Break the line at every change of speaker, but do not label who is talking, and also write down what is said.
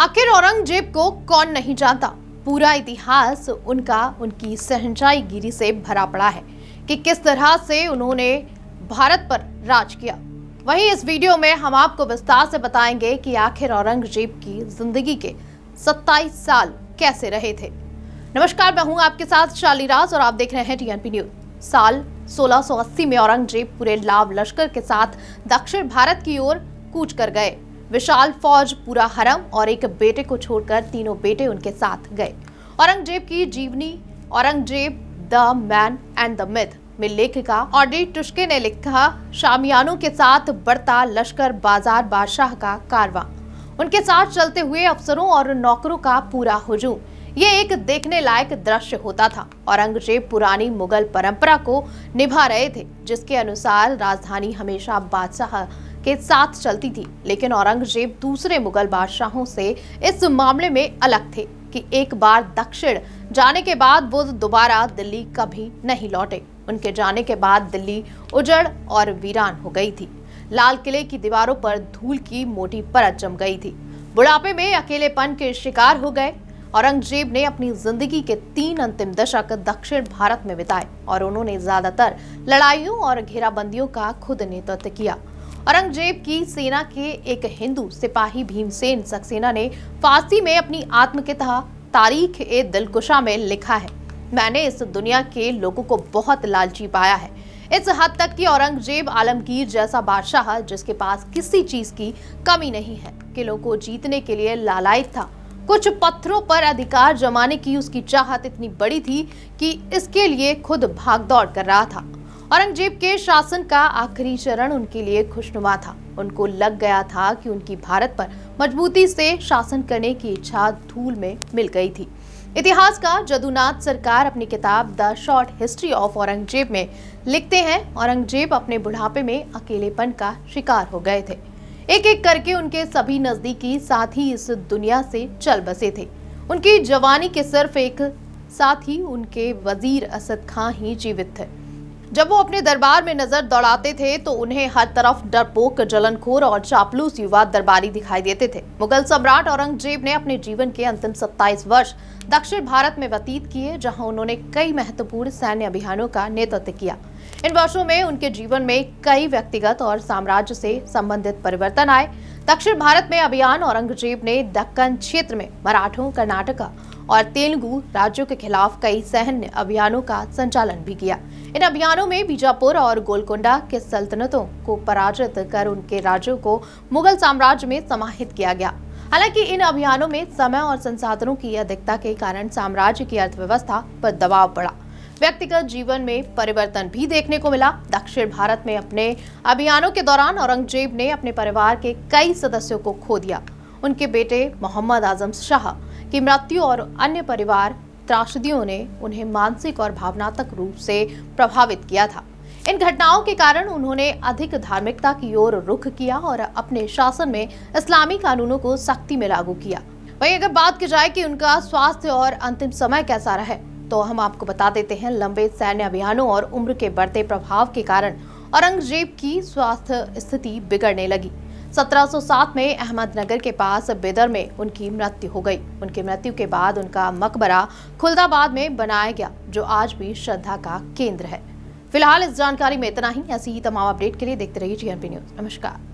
आखिर औरंगजेब को कौन नहीं जानता। पूरा इतिहास उनकी शहंशाहीगिरी से भरा पड़ा है कि किस तरह से उन्होंने भारत पर राज किया। वहीं इस वीडियो में हम आपको विस्तार से बताएंगे कि आखिर औरंगजेब की जिंदगी के 27 साल कैसे रहे थे। नमस्कार, मैं हूं आपके साथ शाली राज और आप देख रहे हैं टीएनपी न्यूज। साल 1680 में औरंगजेब पूरे लाव लश्कर के साथ दक्षिण भारत की ओर कूच कर गए। विशाल फौज, पूरा हरम और एक बेटे को छोड़कर तीनों बेटे उनके साथ गए। औरंगजेब की जीवनी Aurangzeb the man and the myth में लेखिका ऑड्री टुस्के ने लिखा, शामियानों के साथ बढ़ता लश्कर, बाजार बादशाह का कारवां, उनके साथ चलते हुए अफसरों और नौकरों का पूरा हुजूम, ये एक देखने लायक दृश्य होता था। औरंगजेब पुरानी मुगल परंपरा को निभा रहे थे, जिसके अनुसार राजधानी हमेशा बादशाह के साथ चलती थी। लेकिन औरंगजेब दूसरे मुगल बादशाहों से इस मामले में अलग थे कि एक बार दक्षिण जाने के बाद वो दोबारा दिल्ली कभी नहीं लौटे। उनके जाने के बाद दिल्ली उजड़ और वीरान हो गई थी। लाल किले की दीवारों पर धूल की मोटी परत जम गई थी। बुढ़ापे में अकेलेपन के शिकार हो गए। औरंगजेब ने अपनी जिंदगी के 3 अंतिम दशक दक्षिण भारत में बिताए और उन्होंने ज्यादातर लड़ाइयों और घेराबंदियों का खुद नेतृत्व किया। औरंगजेब की सेना के एक हिंदू सिपाही भीमसेन सक्सेना ने फारसी में अपनी आत्मकथा तारीख ए दिलकुशा में लिखा है, मैंने इस दुनिया के लोगों को बहुत लालची पाया है, इस हद तक कि औरंगजेब आलमगीर जैसा बादशाह जिसके पास किसी चीज की कमी नहीं है, किलों को जीतने के लिए लालायित था। कुछ पत्थरों पर अधिकार जमाने की उसकी चाहत इतनी बड़ी थी कि इसके लिए खुद भागदौड़ कर रहा था। औरंगजेब के शासन का आखिरी चरण उनके लिए खुशनुमा था। उनको लग गया था कि उनकी भारत पर मजबूती से शासन करने की इच्छा धूल में मिल गई थी। इतिहासकार जदुनाथ सरकार अपनी किताब the short history of Aurangzeb में लिखते हैं, औरंगजेब अपने बुढ़ापे में अकेलेपन का शिकार हो गए थे। एक एक करके उनके सभी नजदीकी साथी इस दुनिया से चल बसे थे। उनकी जवानी के सिर्फ एक साथी उनके वजीर असद खां ही जीवित थे। जब वो अपने दरबार में नजर दौड़ाते थे तो उन्हें हर तरफ डरपोक, जलनखोर और चापलूस युवा दरबारी दिखाई देते थे। मुगल सम्राट औरंगजेब ने अपने जीवन के अंतिम 27 वर्ष दक्षिण भारत में व्यतीत किए, जहां उन्होंने कई महत्वपूर्ण सैन्य अभियानों का नेतृत्व किया। इन वर्षों में उनके जीवन में कई व्यक्तिगत और साम्राज्य से संबंधित परिवर्तन आए। दक्षिण भारत में अभियान औरंगजेब ने दक्कन क्षेत्र में मराठों, कर्नाटक और तेलुगु राज्यों के खिलाफ कई सैन्य अभियानों का संचालन भी किया। इन अभियानों में बीजापुर और गोलकोंडा के सल्तनतों को पराजित कर उनके राज्यों को मुगल साम्राज्य में समाहित किया गया। हालांकि इन अभियानों में समय और संसाधनों की अधिकता के कारण साम्राज्य की अर्थव्यवस्था पर दबाव पड़ा। व्यक्तिगत जीवन में परिवर्तन भी देखने को मिला। दक्षिण भारत में अपने अभियानों के दौरान औरंगजेब ने अपने परिवार के कई सदस्यों को खो दिया। उनके बेटे मोहम्मद आजम शाह की मृत्यु और अन्य परिवार त्रासदियों ने उन्हें मानसिक और भावनात्मक रूप से प्रभावित किया था। इन घटनाओं के कारण उन्होंने अधिक धार्मिकता की ओर रुख किया और अपने शासन में इस्लामी कानूनों को सख्ती में लागू किया। वहीं अगर बात की जाए कि उनका स्वास्थ्य और अंतिम समय कैसा रहा, तो हम आपको बता देते हैं, लंबे सैन्य अभियानों और उम्र के बढ़ते प्रभाव के कारण औरंगजेब की स्वास्थ्य स्थिति बिगड़ने लगी। 1707 में अहमदनगर के पास बिदर में उनकी मृत्यु हो गई। उनकी मृत्यु के बाद उनका मकबरा खुलदाबाद में बनाया गया, जो आज भी श्रद्धा का केंद्र है। फिलहाल इस जानकारी में इतना ही। ऐसी ही तमाम अपडेट के लिए देखते रहिए टीएनपी न्यूज। नमस्कार।